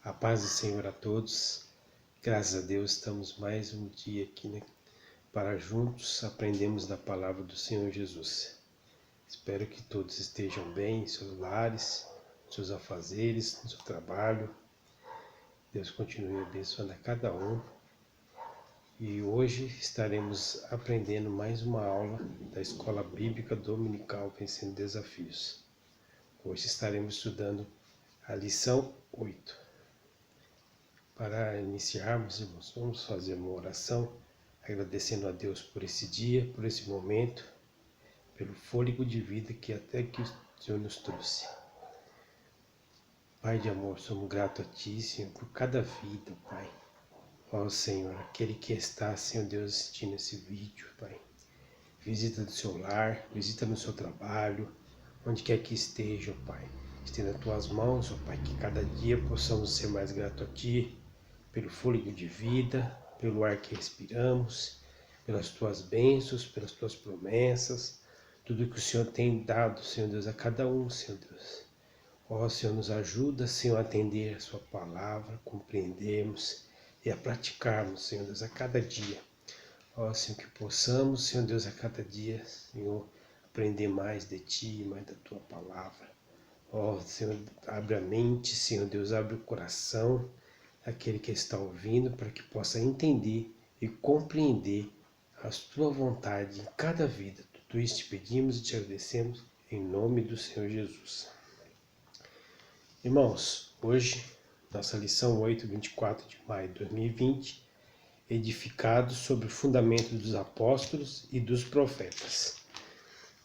A paz do Senhor a todos. Graças a Deus estamos mais um dia aqui, para juntos aprendermos da palavra do Senhor Jesus. Espero que todos estejam bem em seus lares, em seus afazeres, no seu trabalho. Deus continue abençoando a cada um. E hoje estaremos aprendendo mais uma aula da Escola Bíblica Dominical Vencendo Desafios. Hoje estaremos estudando a lição 8. Para iniciarmos, irmãos, vamos fazer uma oração, agradecendo a Deus por esse dia, por esse momento, pelo fôlego de vida que até que o Senhor nos trouxe. Pai de amor, somos gratos a Ti, Senhor, por cada vida, Pai. Ó Senhor, aquele que está, Senhor Deus, assistindo esse vídeo, Pai. Visita no seu lar, visita no seu trabalho, onde quer que esteja, Pai. Estenda Tuas mãos, ó Pai, que cada dia possamos ser mais gratos a Ti, pelo fôlego de vida, pelo ar que respiramos, pelas Tuas bênçãos, pelas Tuas promessas, tudo que o Senhor tem dado, Senhor Deus, a cada um, Senhor Deus. Ó Senhor, nos ajuda, Senhor, a atender a Sua palavra, compreendermos e a praticarmos, Senhor Deus, a cada dia. Ó Senhor, que possamos, Senhor Deus, a cada dia, Senhor, aprender mais de Ti, mais da Tua palavra. Ó Senhor, abre a mente, Senhor Deus, abre o coração, aquele que está ouvindo, para que possa entender e compreender a Tua vontade em cada vida. Tudo isso te pedimos e te agradecemos em nome do Senhor Jesus. Irmãos, hoje, nossa lição 8, 24 de maio de 2020, edificado sobre o fundamento dos apóstolos e dos profetas.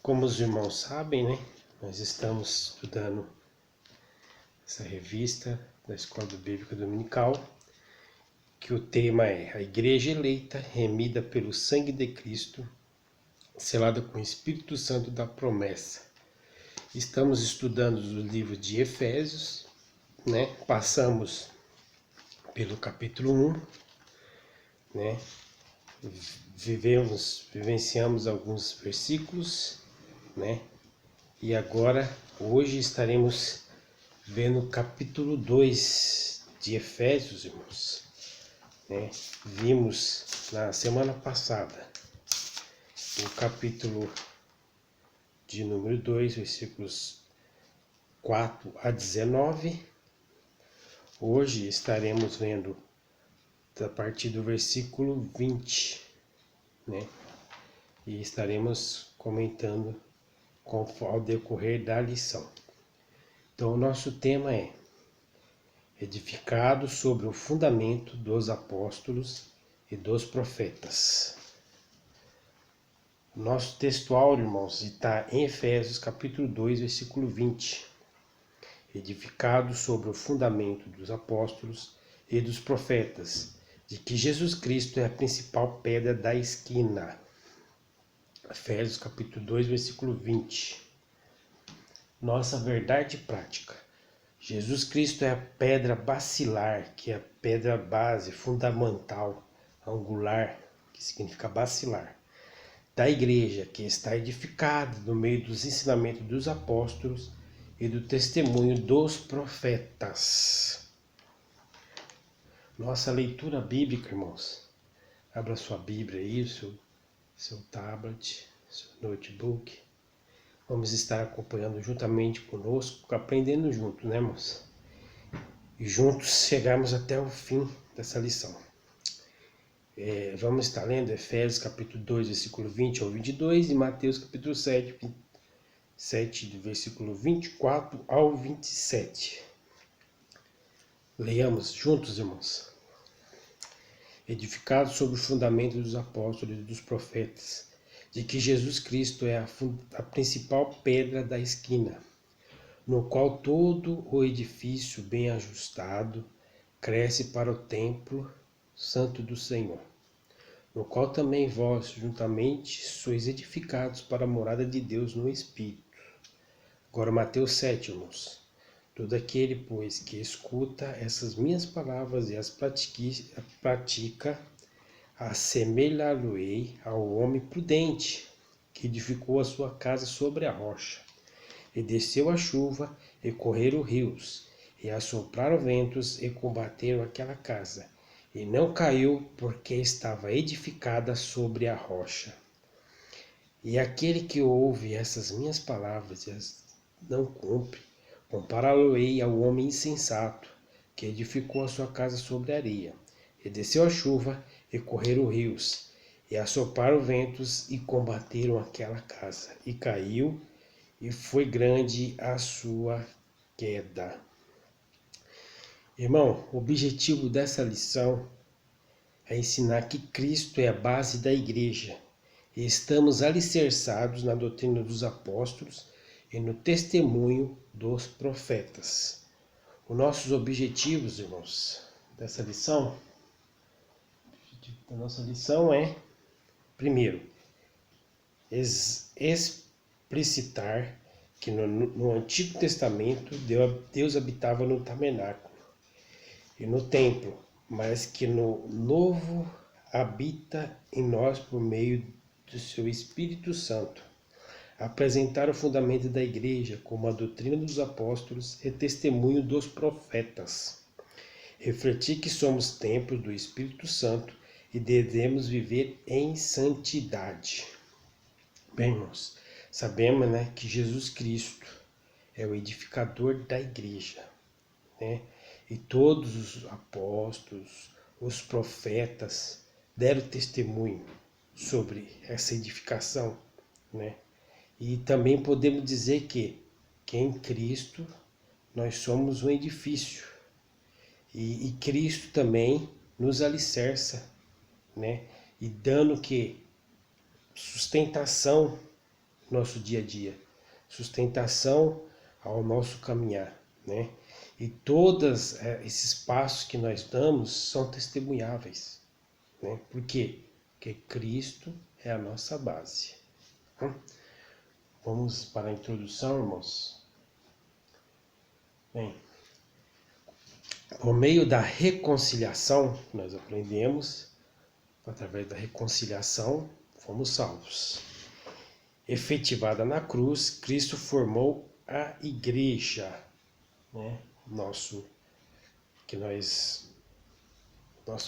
Como os irmãos sabem, nós estamos estudando essa revista da Escola Bíblica Dominical, que o tema é a Igreja Eleita, remida pelo sangue de Cristo, selada com o Espírito Santo da promessa. Estamos estudando os livros de Efésios, Passamos pelo capítulo 1, Vivenciamos alguns versículos, E agora, hoje estaremos vendo o capítulo 2 de Efésios, irmãos. Vimos na semana passada o capítulo de número 2, versículos 4 a 19. Hoje estaremos vendo a partir do versículo 20, E estaremos comentando ao decorrer da lição. Então, o nosso tema é edificado sobre o fundamento dos apóstolos e dos profetas. Nosso textual, irmãos, está em Efésios capítulo 2, versículo 20. Edificado sobre o fundamento dos apóstolos e dos profetas, de que Jesus Cristo é a principal pedra da esquina. Efésios capítulo 2, versículo 20. Nossa verdade prática. Jesus Cristo é a pedra basilar, que é a pedra base, fundamental, angular, que significa basilar, da igreja, que está edificada no meio dos ensinamentos dos apóstolos e do testemunho dos profetas. Nossa leitura bíblica, irmãos. Abra sua Bíblia aí, seu tablet, seu notebook. Vamos estar acompanhando juntamente conosco, aprendendo juntos, irmãos? E juntos chegarmos até o fim dessa lição. Vamos estar lendo Efésios capítulo 2, versículo 20 ao 22 e Mateus capítulo 7, do versículo 24 ao 27. Leiamos juntos, irmãos. Edificado sobre o fundamento dos apóstolos e dos profetas, de que Jesus Cristo é a principal pedra da esquina, no qual todo o edifício bem ajustado cresce para o templo santo do Senhor, no qual também vós juntamente sois edificados para a morada de Deus no Espírito. Agora Mateus 7, irmãos. Todo aquele, pois, que escuta essas minhas palavras e as pratica, assemelhá-lo-ei ao homem prudente, que edificou a sua casa sobre a rocha. E desceu a chuva, e correram rios, e assopraram ventos e combateram aquela casa, e não caiu, porque estava edificada sobre a rocha. E aquele que ouve essas minhas palavras e as não cumpre, compará-lo-ei ao homem insensato, que edificou a sua casa sobre a areia. E desceu a chuva, e correram rios, e assopraram ventos, e combateram aquela casa, e caiu, e foi grande a sua queda. Irmão, o objetivo dessa lição é ensinar que Cristo é a base da igreja e estamos alicerçados na doutrina dos apóstolos e no testemunho dos profetas. Os nossos objetivos, irmãos, dessa lição, é, primeiro, explicitar que no Antigo Testamento Deus habitava no tabernáculo e no templo, mas que no Novo habita em nós por meio do seu Espírito Santo. Apresentar o fundamento da igreja como a doutrina dos apóstolos e testemunho dos profetas. Refletir que somos templos do Espírito Santo e devemos viver em santidade. Bem, irmãos, sabemos, né, que Jesus Cristo é o edificador da igreja, né? E todos os apóstolos, os profetas deram testemunho sobre essa edificação, né? E também podemos dizer que em Cristo nós somos um edifício e Cristo também nos alicerça, né? E dando que sustentação no nosso dia a dia, sustentação ao nosso caminhar, né? E todos esses passos que nós damos são testemunháveis, né? Por quê? Porque Cristo é a nossa base. Vamos para a introdução, irmãos. Bem, por meio da reconciliação, nós aprendemos, através da reconciliação, fomos salvos. Efetivada na cruz, Cristo formou a igreja, né? Nossos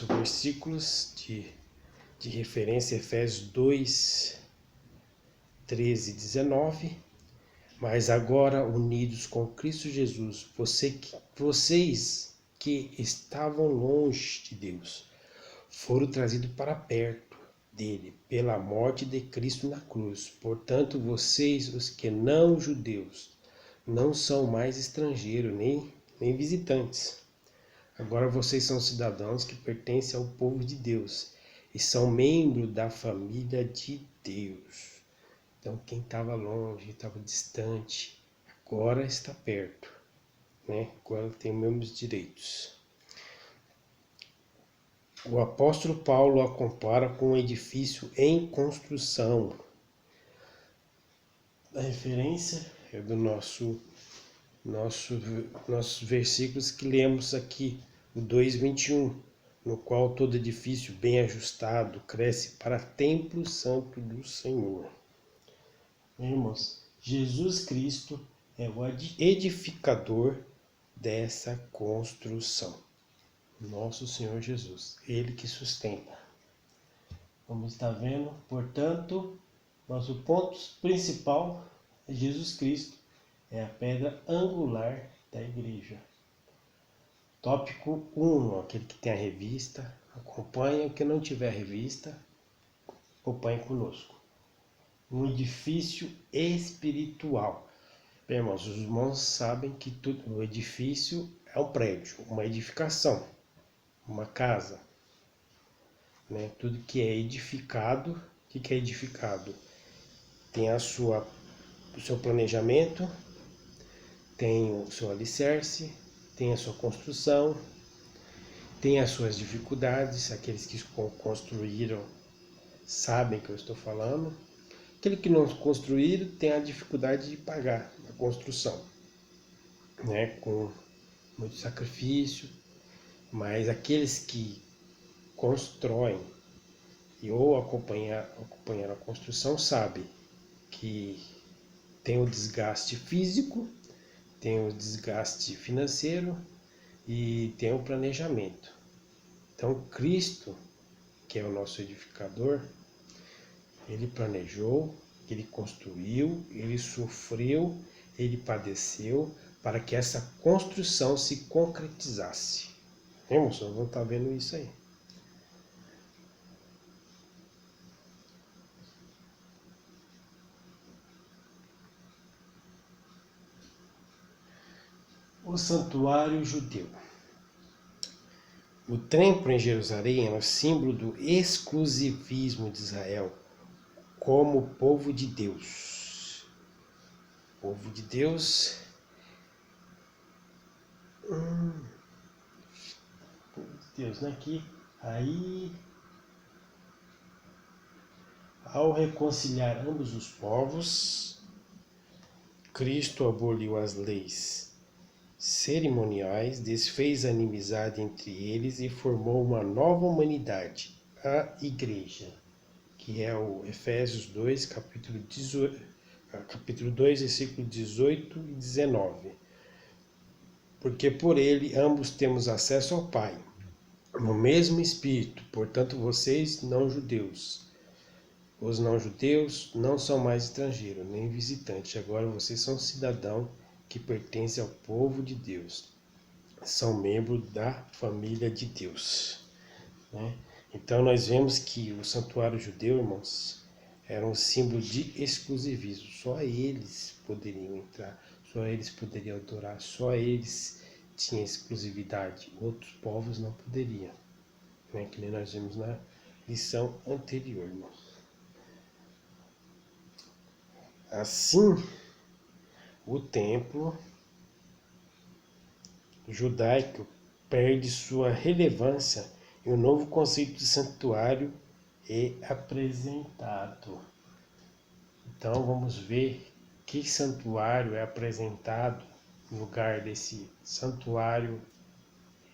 versículos de referência, Efésios 2, 13 e 19. Mas agora, unidos com Cristo Jesus, vocês que estavam longe de Deus, foram trazidos para perto dele pela morte de Cristo na cruz. Portanto, vocês, os que não judeus, não são mais estrangeiros nem visitantes. Agora vocês são cidadãos que pertencem ao povo de Deus e são membros da família de Deus. Então, quem estava longe, estava distante, agora está perto, né? Agora tem os mesmos direitos. O apóstolo Paulo a compara com um edifício em construção. A referência é do nossos versículos que lemos aqui, o 2:21, no qual todo edifício bem ajustado cresce para templo santo do Senhor. Irmãos, Jesus Cristo é o edificador dessa construção. Nosso Senhor Jesus, Ele que sustenta. Como está vendo, portanto, nosso ponto principal é Jesus Cristo, é a pedra angular da igreja. Tópico 1, aquele que tem a revista, acompanha. O que não tiver a revista, acompanhe conosco. Um edifício espiritual. Bem, irmãos, os irmãos sabem que o edifício é um prédio, uma edificação, uma casa, né? Tudo que é edificado, o que é edificado? Tem o seu planejamento, tem o seu alicerce, tem a sua construção, tem as suas dificuldades. Aqueles que construíram sabem que eu estou falando. Aquele que não construíram tem a dificuldade de pagar a construção, né? Com muito sacrifício. Mas aqueles que constroem e ou acompanhar a construção sabem que tem o desgaste físico, tem o desgaste financeiro e tem o planejamento. Então, Cristo, que é o nosso edificador, ele planejou, ele construiu, ele sofreu, ele padeceu para que essa construção se concretizasse. Irmãos, nós vamos estar vendo isso aí. O santuário judeu. O templo em Jerusalém é o símbolo do exclusivismo de Israel como povo de Deus. Povo de Deus. Povo de Deus, né? Aqui. Aí, ao reconciliar ambos os povos, Cristo aboliu as leis cerimoniais, desfez a inimizade entre eles e formou uma nova humanidade, a Igreja, que é o Efésios 2, capítulo 2, versículo 18 e 19. Porque por ele ambos temos acesso ao Pai, no mesmo Espírito. Portanto, vocês, não-judeus, os não-judeus não são mais estrangeiros, nem visitantes. Agora vocês são cidadãos que pertencem ao povo de Deus. São membros da família de Deus. Né? Então nós vemos que o santuário judeu, irmãos, era um símbolo de exclusivismo. Só eles poderiam entrar, só eles poderiam adorar, só eles tinham exclusividade. Outros povos não poderiam. Né? Que nem nós vimos na lição anterior, irmãos. Assim, o templo judaico perde sua relevância e um novo conceito de santuário é apresentado. Então vamos ver que santuário é apresentado no lugar desse santuário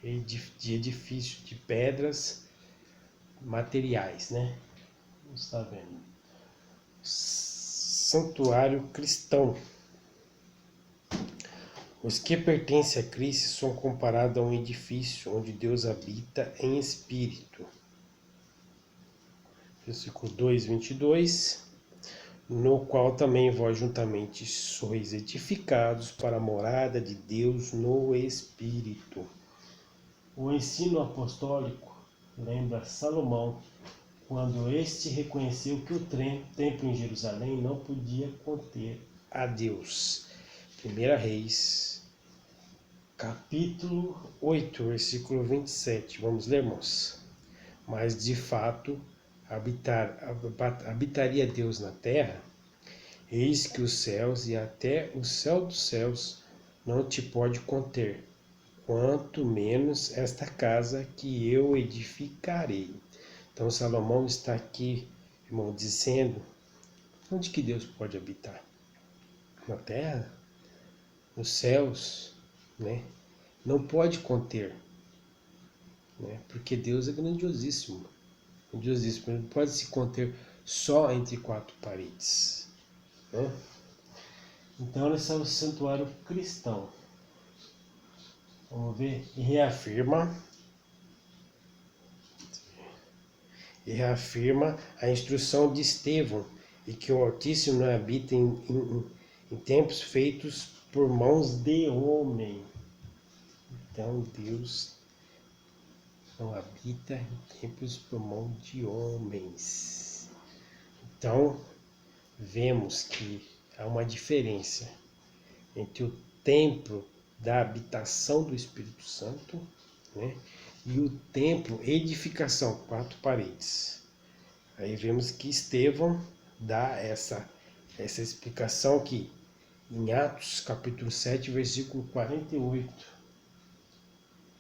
de edifício de pedras materiais, né? Vamos estar vendo. Santuário cristão. Os que pertencem a Cristo são comparados a um edifício onde Deus habita em espírito. Versículo 2, 22. No qual também vós juntamente sois edificados para a morada de Deus no Espírito. O ensino apostólico lembra Salomão, quando este reconheceu que o templo em Jerusalém não podia conter a Deus. 1 Reis, capítulo 8, versículo 27. Vamos ler, irmãos? Mas de fato, habitaria Deus na terra? Eis que os céus e até o céu dos céus não te pode conter, quanto menos esta casa que eu edificarei. Então Salomão está aqui, irmão, dizendo onde que Deus pode habitar? Na terra? Nos céus? Né? Não pode conter, né? Porque Deus é grandiosíssimo. Grandiosíssimo. Não pode se conter só entre quatro paredes. Né? Então esse é o santuário cristão. Vamos ver. E reafirma a instrução de Estevão, e que o Altíssimo não habita em templos feitos por mãos de homem. Então Deus não habita em templos por mão de homens. Então vemos que há uma diferença entre o templo da habitação do Espírito Santo, né, e o templo, edificação, quatro paredes. Aí vemos que Estevão dá essa explicação aqui em Atos capítulo 7, versículo 48,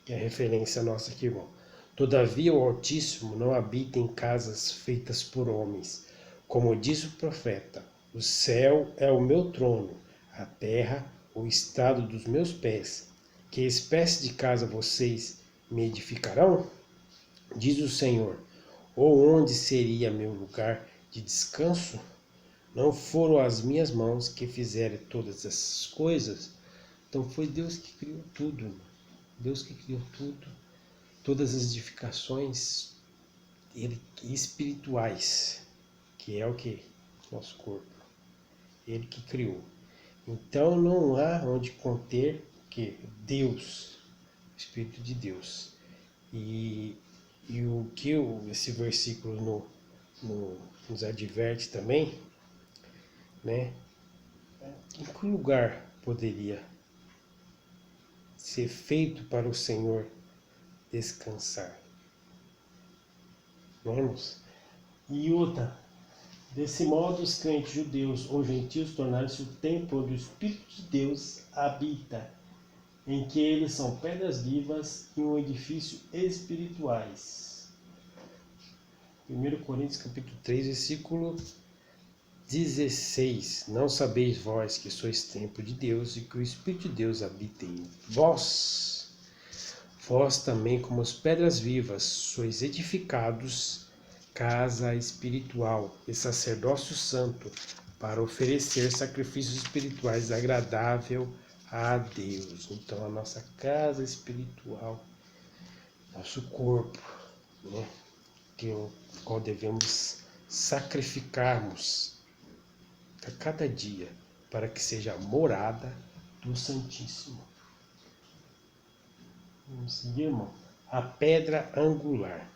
que é a referência nossa aqui, irmão. Todavia o Altíssimo não habita em casas feitas por homens, como diz o profeta: o céu é o meu trono, a terra o estrado dos meus pés. Que espécie de casa vocês me edificarão? Diz o Senhor. Ou onde seria meu lugar de descanso? Não foram as minhas mãos que fizeram todas essas coisas? Então foi Deus que criou tudo, irmão. Deus que criou tudo, todas as edificações espirituais, que é o que? Nosso corpo. Ele que criou. Então não há onde conter que Deus, o Espírito de Deus. E o que esse versículo nos adverte também, né? Em que lugar poderia ser feito para o Senhor descansar? Vamos? E outra, desse modo os crentes judeus ou gentios tornaram-se o templo onde o Espírito de Deus habita, em que eles são pedras vivas e um edifício espirituais. 1 Coríntios capítulo 3, versículo 16. Não sabeis vós que sois templo de Deus e que o Espírito de Deus habita em vós? Vós também, como as pedras vivas, sois edificados casa espiritual e sacerdócio santo, para oferecer sacrifícios espirituais agradável a Deus. Então a nossa casa espiritual, nosso corpo, né, que o qual devemos sacrificarmos a cada dia para que seja a morada do Santíssimo. Vamos seguir, irmão? A pedra angular.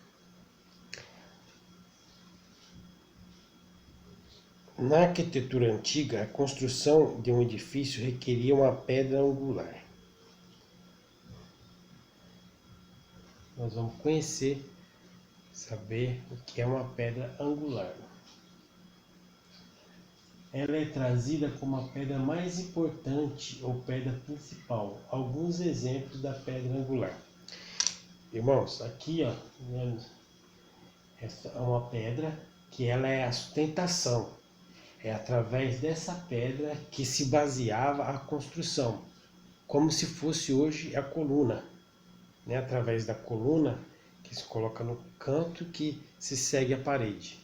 Na arquitetura antiga, a construção de um edifício requeria uma pedra angular. Nós vamos conhecer, saber o que é uma pedra angular. Ela é trazida como a pedra mais importante ou pedra principal. Alguns exemplos da pedra angular. Irmãos, aqui ó, essa é uma pedra que ela é a sustentação. É através dessa pedra que se baseava a construção, como se fosse hoje a coluna, né? Através da coluna que se coloca no canto que se segue a parede.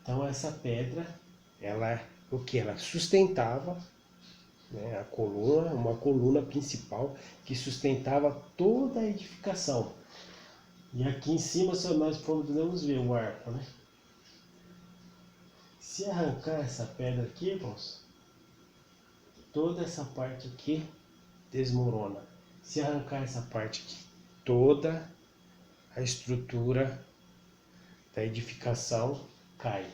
Então essa pedra, ela o que ela sustentava, né? A coluna, uma coluna principal que sustentava toda a edificação. E aqui em cima nós podemos ver o arco, né? Se arrancar essa pedra aqui, irmãos, toda essa parte aqui desmorona. Se arrancar essa parte aqui, toda a estrutura da edificação cai.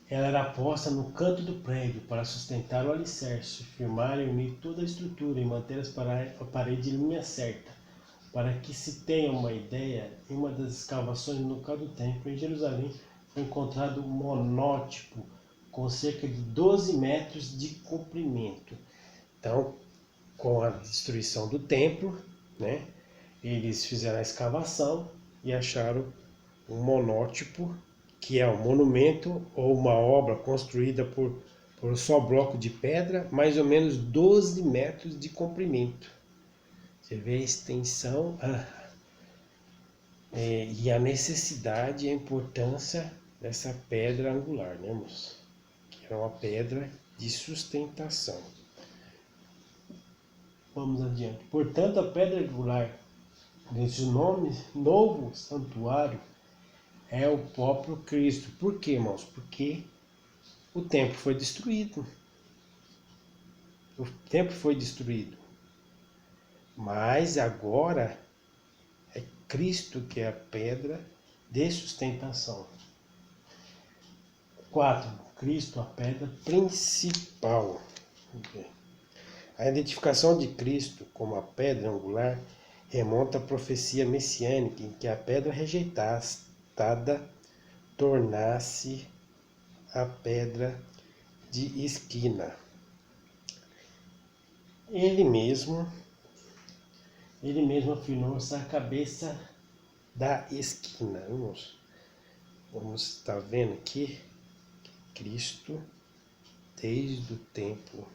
Ela era posta no canto do prédio para sustentar o alicerce, firmar e unir toda a estrutura e manter a parede em linha certa. Para que se tenha uma ideia, em uma das escavações no local do templo, em Jerusalém, foi encontrado um monótipo com cerca de 12 metros de comprimento. Então, com a destruição do templo, né, eles fizeram a escavação e acharam um monótipo, que é um monumento ou uma obra construída por só bloco de pedra, mais ou menos 12 metros de comprimento. Você vê a extensão e a necessidade e a importância dessa pedra angular, né, moço? Que é uma pedra de sustentação. Vamos adiante. Portanto, a pedra angular desse nome, novo santuário, é o próprio Cristo. Por quê, irmãos? Porque o templo foi destruído. O templo foi destruído. Mas agora é Cristo que é a pedra de sustentação. 4. Cristo, a pedra principal. A identificação de Cristo como a pedra angular remonta à profecia messiânica em que a pedra rejeitada tornasse a pedra de esquina. Ele mesmo afirmou ser a cabeça da esquina. Vamos estar vendo aqui que Cristo, desde o tempo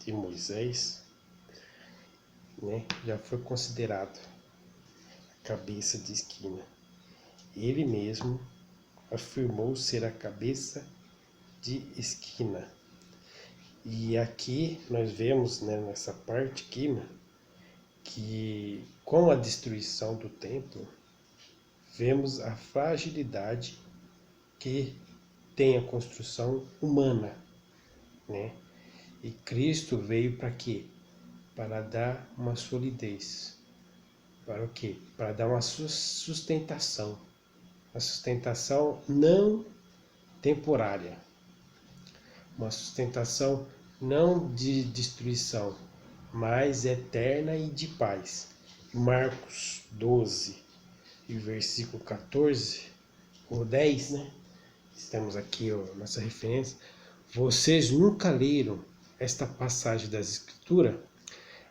de Moisés, né, já foi considerado a cabeça de esquina. Ele mesmo afirmou ser a cabeça de esquina. E aqui nós vemos, né, nessa parte aqui, né, que com a destruição do templo, vemos a fragilidade que tem a construção humana, né? E Cristo veio para quê? Para dar uma solidez. Para o quê? Para dar uma sustentação. Uma sustentação não temporária. Uma sustentação não de destruição, mas eterna e de paz. Marcos 12, e versículo 14, ou 10, né? Estamos aqui, ó, nossa referência. Vocês nunca leram esta passagem das Escrituras?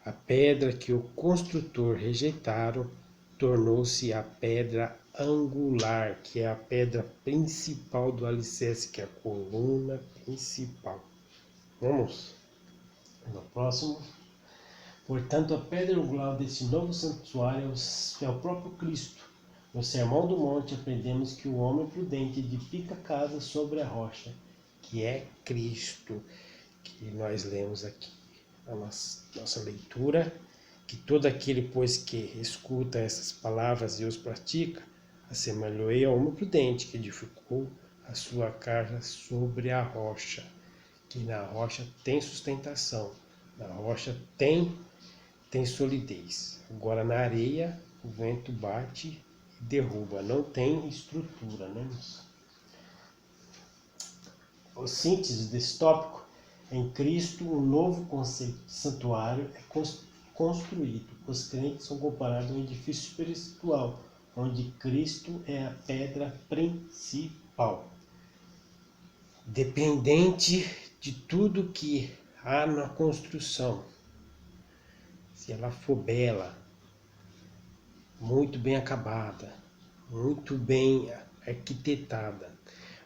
A pedra que o construtor rejeitaram tornou-se a pedra angular, que é a pedra principal do alicerce, que é a coluna principal. Vamos no próximo. Portanto, a pedra angular desse novo santuário é o próprio Cristo. No Sermão do Monte aprendemos que o homem prudente edifica a casa sobre a rocha, que é Cristo, que nós lemos aqui na nossa leitura, que todo aquele, pois, que escuta essas palavras e os pratica, assemelhou-se ao homem prudente que edificou a sua casa sobre a rocha, que na rocha tem sustentação, na rocha tem solidez. Agora na areia o vento bate e derruba, não tem estrutura, né? O síntese desse tópico: em Cristo, um novo conceito de santuário é construído. Os crentes são comparados a um edifício espiritual, onde Cristo é a pedra principal. Dependente de tudo que há na construção, se ela for bela, muito bem acabada, muito bem arquitetada,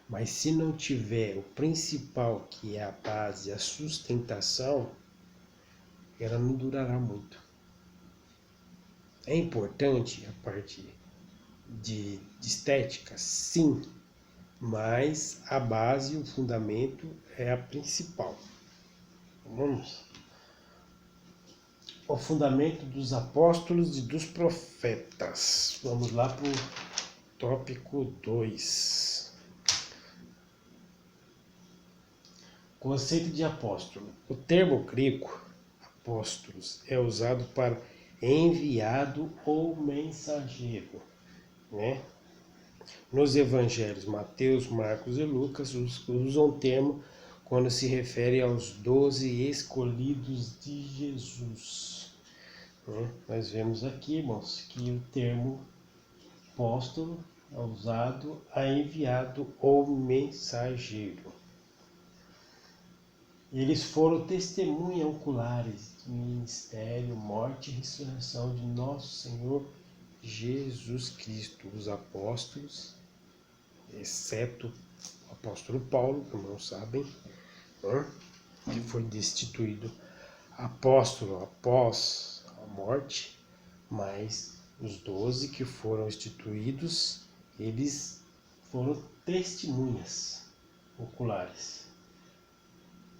mas se não tiver o principal, que é a base, a sustentação, ela não durará muito. É importante a parte de estética, sim, mas a base, o fundamento é a principal. Vamos. O fundamento dos apóstolos e dos profetas. Vamos lá para o tópico 2. Conceito de apóstolo. O termo grego apóstolos é usado para enviado ou mensageiro, né? Nos evangelhos Mateus, Marcos e Lucas usam o termo quando se refere aos 12 escolhidos de Jesus, né? Nós vemos aqui, irmãos, que o termo apóstolo é usado a enviado ou mensageiro. Eles foram testemunhas oculares do ministério, morte e ressurreição de nosso Senhor Jesus Cristo. Os apóstolos, exceto o apóstolo Paulo, como não sabem, né, que foi destituído apóstolo após a morte, mas os 12 que foram instituídos, eles foram testemunhas oculares.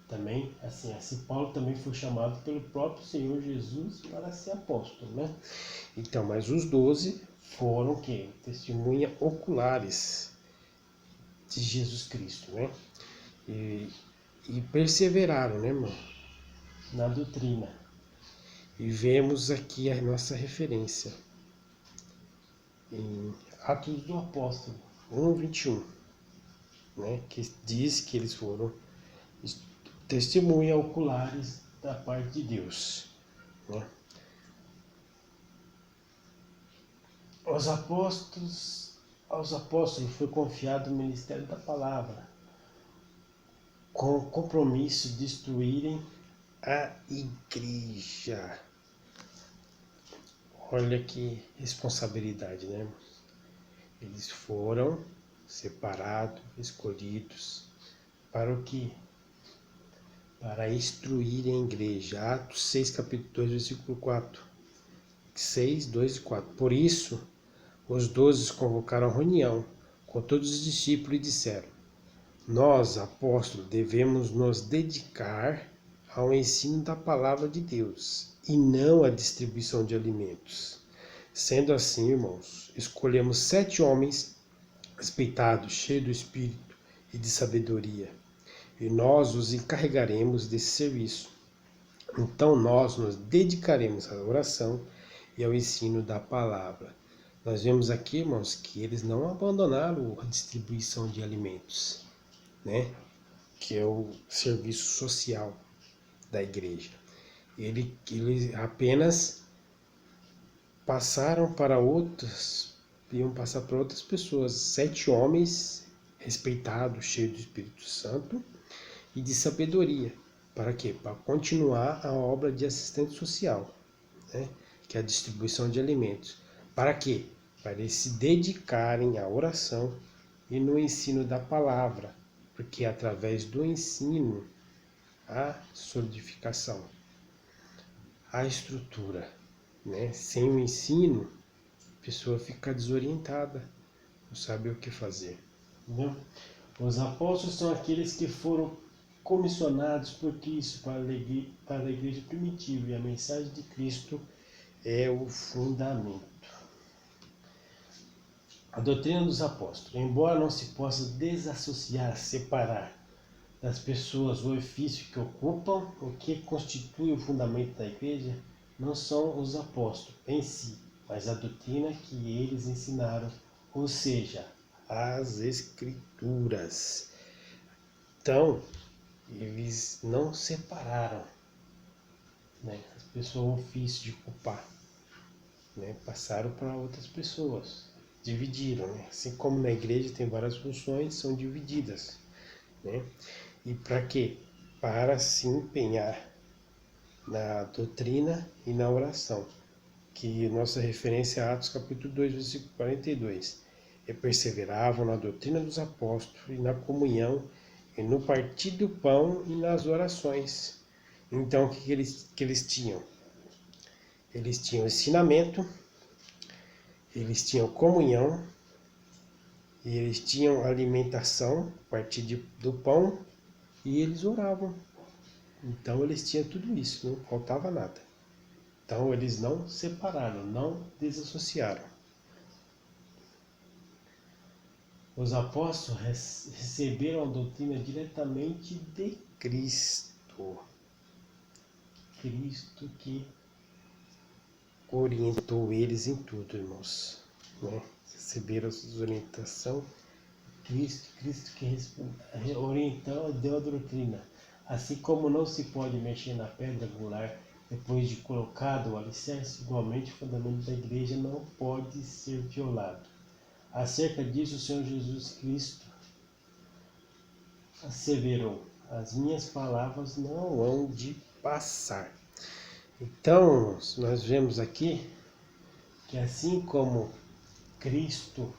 Também, assim Paulo também foi chamado pelo próprio Senhor Jesus para ser apóstolo, né? Então, mas os 12 foram que? Testemunhas oculares de Jesus Cristo, né? E perseveraram, né, irmão? Na doutrina. E vemos aqui a nossa referência em Atos do Apóstolo 1:21, né? Que diz que eles foram testemunhas oculares da parte de Deus, né? Aos apóstolos foi confiado o ministério da palavra, com o compromisso de destruírem a igreja. Olha que responsabilidade, né? Eles foram separados, escolhidos para o quê? Para instruir a igreja. Atos 6, capítulo 2, versículo 4. 6, 2 e 4. Por isso, os 12 convocaram a reunião com todos os discípulos e disseram: nós, apóstolos, devemos nos dedicar ao ensino da palavra de Deus e não à distribuição de alimentos. Sendo assim, irmãos, escolhemos 7 homens respeitados, cheios do Espírito e de sabedoria, e nós os encarregaremos desse serviço. Então nós nos dedicaremos à oração e ao ensino da palavra. Nós vemos aqui, irmãos, que eles não abandonaram a distribuição de alimentos, né? Que é o serviço social da igreja. Eles apenas passaram para outras, iam passar para outras pessoas, 7 homens respeitados, cheios do Espírito Santo e de sabedoria. Para quê? Para continuar a obra de assistente social, né? Que é a distribuição de alimentos. Para quê? Para eles se dedicarem à oração e no ensino da palavra, porque é através do ensino a solidificação, a estrutura, né? Sem o ensino, a pessoa fica desorientada, não sabe o que fazer. Entendeu? Os apóstolos são aqueles que foram comissionados por Cristo para a igreja primitiva, e a mensagem de Cristo é o fundamento. A doutrina dos apóstolos, embora não se possa desassociar, separar das pessoas o ofício que ocupam, o que constitui o fundamento da igreja, não são os apóstolos em si, mas a doutrina que eles ensinaram, ou seja, as Escrituras. Então, eles não separaram, né, as pessoas o ofício de culpar, né, passaram para outras pessoas, dividiram, né, assim como na igreja tem várias funções, são divididas, né, e para quê? Para se empenhar na doutrina e na oração, que nossa referência é Atos capítulo 2, versículo 42, e perseveravam na doutrina dos apóstolos e na comunhão e no partir do pão e nas orações. Então, o que eles tinham? Eles tinham ensinamento, eles tinham comunhão, e eles tinham alimentação, a partir do pão, e eles oravam. Então, eles tinham tudo isso, não faltava nada. Então, eles não separaram, não desassociaram. Os apóstolos receberam a doutrina diretamente de Cristo. Cristo que orientou eles em tudo, irmãos, né? Receberam a orientação de Cristo que orientou, deu a doutrina. Assim como não se pode mexer na pedra angular depois de colocado o alicerce, igualmente o fundamento da igreja não pode ser violado. Acerca disso, o Senhor Jesus Cristo asseverou: as minhas palavras não hão de passar. Então, nós vemos aqui que assim como Cristo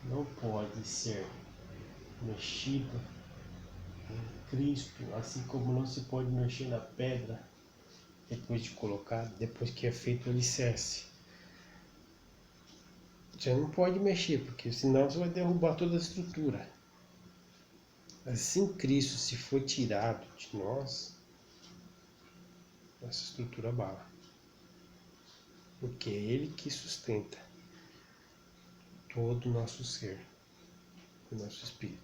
não pode ser mexido em Cristo, assim como não se pode mexer na pedra depois de colocar, depois que é feito o alicerce. Você não pode mexer, porque senão você vai derrubar toda a estrutura. Assim Cristo se for tirado de nós, essa estrutura abala. Porque é Ele que sustenta todo o nosso ser, o nosso espírito.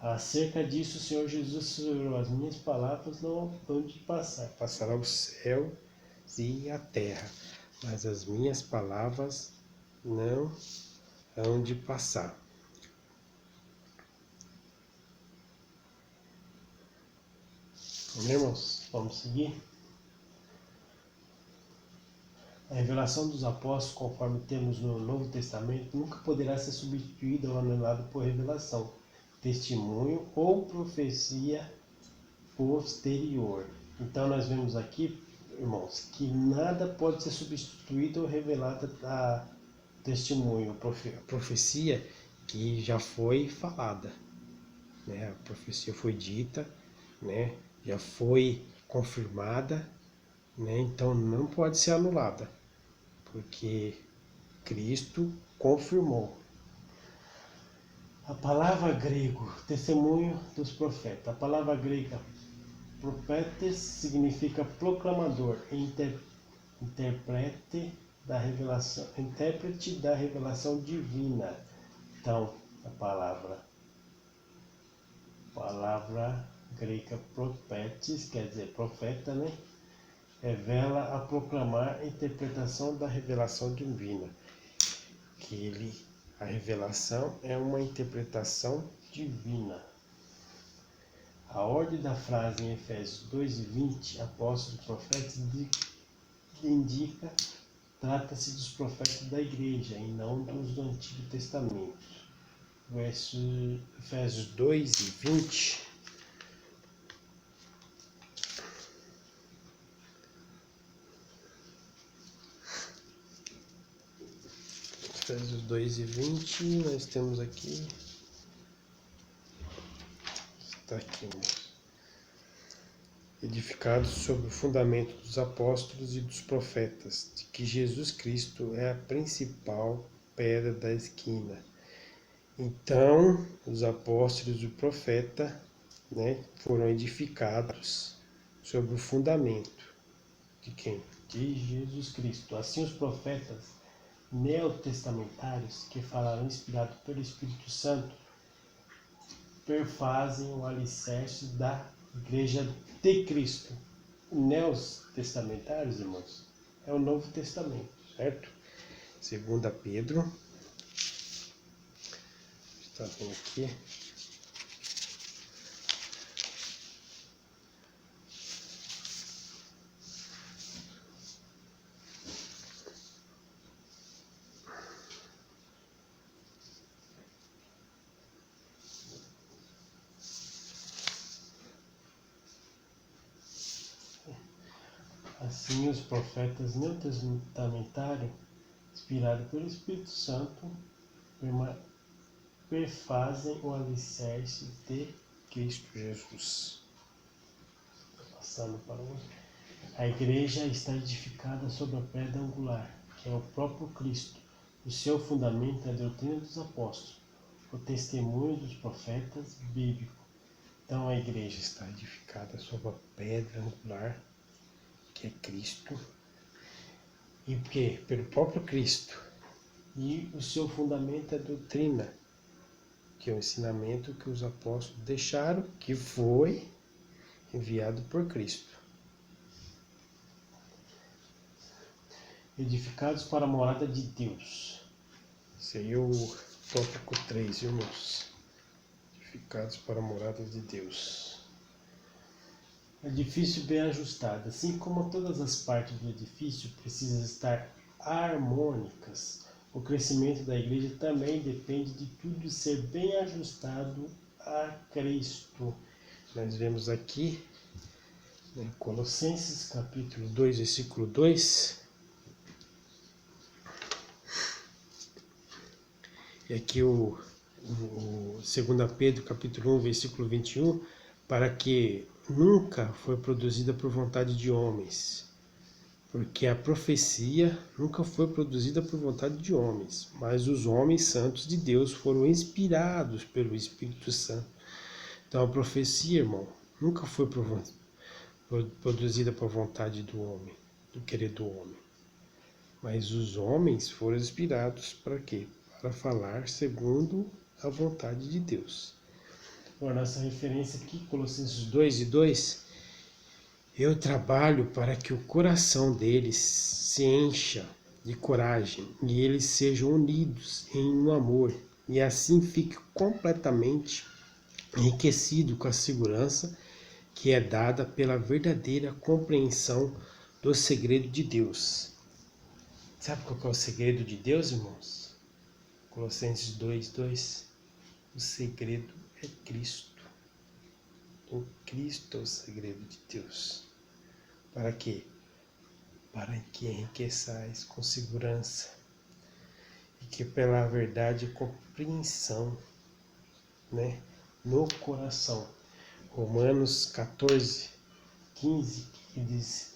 Acerca disso, o Senhor Jesus asseverou: as minhas palavras não hão de passar. Passará o céu e a terra, mas as minhas palavras não hão de passar. Irmãos, vamos seguir? A revelação dos apóstolos, conforme temos no Novo Testamento, nunca poderá ser substituída ou anulada por revelação, testemunho ou profecia posterior. Então nós vemos aqui, irmãos, que nada pode ser substituído ou revelado a testemunho, a profecia que já foi falada, né? A profecia foi dita, né? Já foi confirmada, né? Então não pode ser anulada, porque Cristo confirmou. A palavra grego, testemunho dos profetas. A palavra grega Profetes significa proclamador, intérprete da revelação divina. Então, a palavra grega profetes, quer dizer profeta, né? Revela a proclamar a interpretação da revelação divina. A revelação é uma interpretação divina. A ordem da frase em Efésios 2:20, apóstolos e profetas, indica trata-se dos profetas da igreja e não dos do Antigo Testamento. Efésios 2:20. Efésios 2:20, nós temos aqui. Está aqui, edificados sobre o fundamento dos apóstolos e dos profetas, de que Jesus Cristo é a principal pedra da esquina. Então, os apóstolos e o profeta, né, foram edificados sobre o fundamento de quem? De Jesus Cristo. Assim, os profetas neotestamentários, que falaram inspirados pelo Espírito Santo, perfazem o alicerce da Igreja de Cristo. Neotestamentários, irmãos, é o Novo Testamento, certo? 2 Pedro, está vendo aqui? Assim, os profetas neotestamentários, inspirados pelo Espírito Santo, perfazem o alicerce de Cristo Jesus. Passando para o... A igreja está edificada sobre a pedra angular, que é o próprio Cristo. O seu fundamento é a doutrina dos apóstolos, o testemunho dos profetas bíblicos. Então, a igreja está edificada sobre a pedra angular, que é Cristo, e que pelo próprio Cristo, e o seu fundamento é a doutrina, que é o ensinamento que os apóstolos deixaram, que foi enviado por Cristo. Edificados para a morada de Deus. Esse aí é o tópico 3, irmãos. Edificados para a morada de Deus. Edifício bem ajustado. Assim como todas as partes do edifício precisam estar harmônicas, o crescimento da igreja também depende de tudo ser bem ajustado a Cristo. Nós vemos aqui em Colossenses capítulo 2, versículo 2. E aqui o 2 Pedro capítulo 1, versículo 21, para que nunca foi produzida por vontade de homens, porque a profecia nunca foi produzida por vontade de homens, mas os homens santos de Deus foram inspirados pelo Espírito Santo. Então a profecia, irmão, nunca foi produzida por vontade do homem, do querer do homem, mas os homens foram inspirados para quê? Para falar segundo a vontade de Deus. Agora, nossa referência aqui, Colossenses 2:2, eu trabalho para que o coração deles se encha de coragem e eles sejam unidos em um amor e assim fique completamente enriquecido com a segurança que é dada pela verdadeira compreensão do segredo de Deus. Sabe qual é o segredo de Deus, irmãos? Colossenses 2:2. O segredo é Cristo. O Cristo é o segredo de Deus. Para quê? Para que enriqueçais com segurança e que pela verdade e compreensão, né, no coração. Romanos 14:15, que diz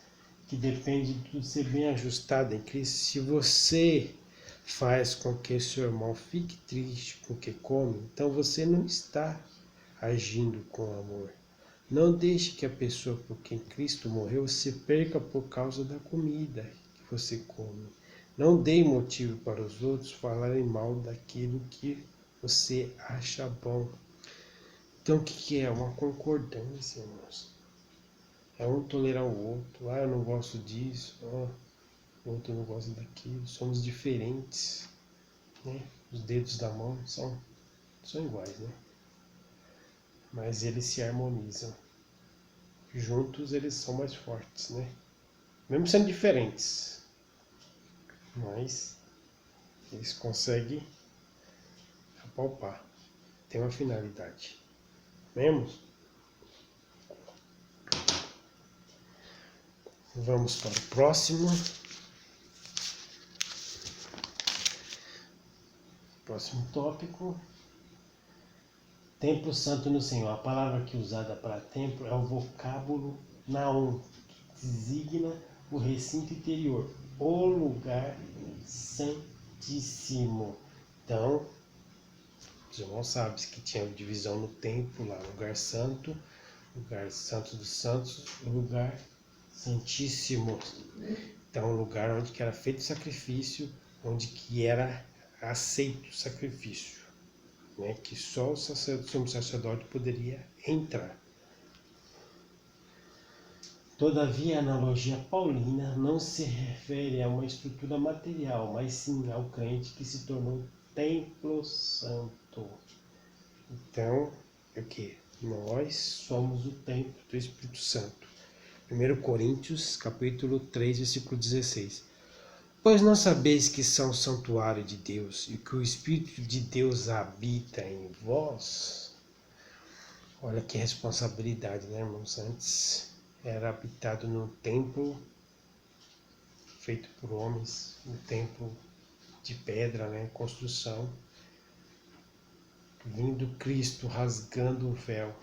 que depende de ser bem ajustado em Cristo. Se você faz com que seu irmão fique triste com o que come, então você não está agindo com amor. Não deixe que a pessoa por quem Cristo morreu se perca por causa da comida que você come. Não dê motivo para os outros falarem mal daquilo que você acha bom. Então o que é? Uma concordância, irmãos. É um tolerar o outro. Eu não gosto disso. O outro não gosta daquilo. Somos diferentes, né? Os dedos da mão são iguais, né? Mas eles se harmonizam. Juntos eles são mais fortes, né? Mesmo sendo diferentes. Mas eles conseguem apalpar. Tem uma finalidade. Vemos? Vamos para o próximo. Próximo tópico. Templo santo no Senhor. A palavra aqui usada para templo é o vocábulo naum, que designa o recinto interior, o lugar santíssimo. Então, os irmãos sabem que tinha divisão no templo lá, lugar santo dos santos, lugar santíssimo. Então, o lugar onde que era feito o sacrifício, onde que era aceito o sacrifício, né? Que só o sacerdote poderia entrar. Todavia, a analogia paulina não se refere a uma estrutura material, mas sim ao crente que se tornou templo santo. Então, é o que? Nós somos o templo do Espírito Santo. 1 Coríntios, capítulo 3, versículo 16. Pois não sabeis que são santuário de Deus e que o Espírito de Deus habita em vós? Olha que responsabilidade, né, irmãos? Antes era habitado num templo feito por homens, um templo de pedra, né, construção. Vindo Cristo rasgando o véu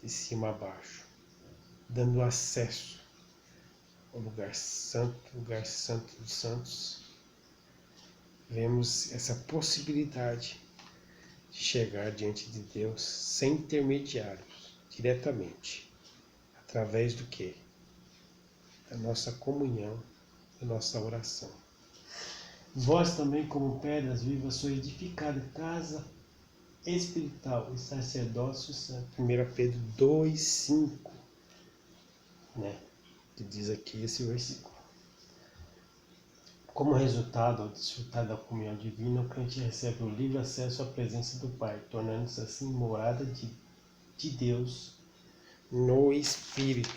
de cima a baixo, dando acesso ao lugar santo dos santos. Vemos essa possibilidade de chegar diante de Deus sem intermediários, diretamente, através do quê? Da nossa comunhão, da nossa oração. Vós também, como pedras vivas, sois edificada casa espiritual e sacerdócio santo. 1 Pedro 2,5, né? Que diz aqui esse versículo. Como resultado, ao desfrutar da comunhão divina, o crente recebe o livre acesso à presença do Pai, tornando-se assim morada de Deus no Espírito,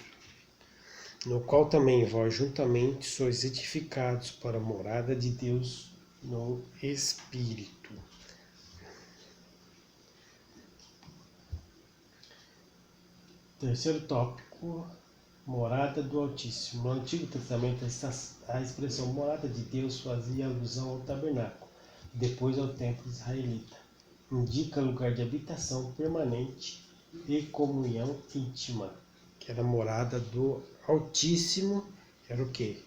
no qual também vós juntamente sois edificados para a morada de Deus no Espírito. Terceiro tópico, morada do Altíssimo. No Antigo Testamento, a expressão morada de Deus fazia alusão ao tabernáculo, depois ao templo israelita. Indica lugar de habitação permanente e comunhão íntima, que era a morada do Altíssimo. Era o quê?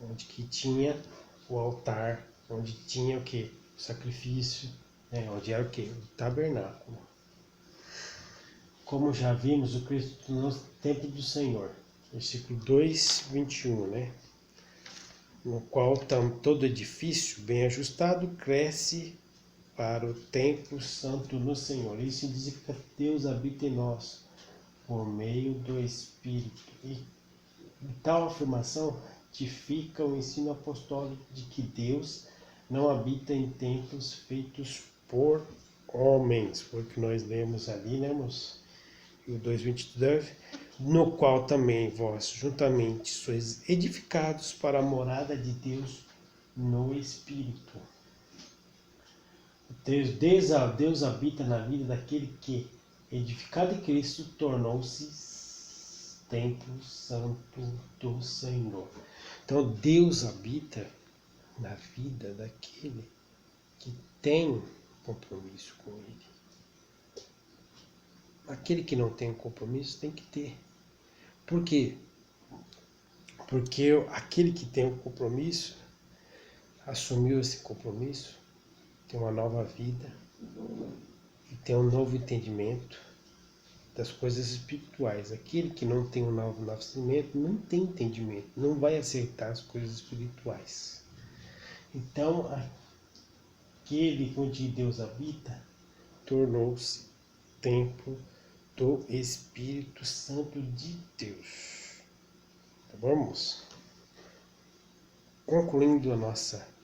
Onde que tinha o altar, onde tinha o quê? O sacrifício, né? Onde era o quê? O tabernáculo. Como já vimos, o Cristo tornou-se templo do Senhor. Versículo 2, 21, né? No qual todo edifício bem ajustado cresce para o templo santo no Senhor. Isso significa que Deus habita em nós por meio do Espírito. E tal afirmação ratifica o ensino apostólico de que Deus não habita em templos feitos por homens. Foi o que nós lemos ali, né, moço? O 2:22, no qual também vós juntamente sois edificados para a morada de Deus no Espírito. Deus habita na vida daquele que, edificado em Cristo, tornou-se templo santo do Senhor. Então Deus habita na vida daquele que tem compromisso com Ele. Aquele que não tem compromisso tem que ter. Por quê? Porque aquele que tem um compromisso, assumiu esse compromisso, tem uma nova vida, e tem um novo entendimento, das coisas espirituais. Aquele que não tem um novo nascimento não tem entendimento, não vai aceitar as coisas espirituais. Então, aquele onde Deus habita tornou-se templo do Espírito Santo de Deus. Tá bom, moço? Concluindo a nossa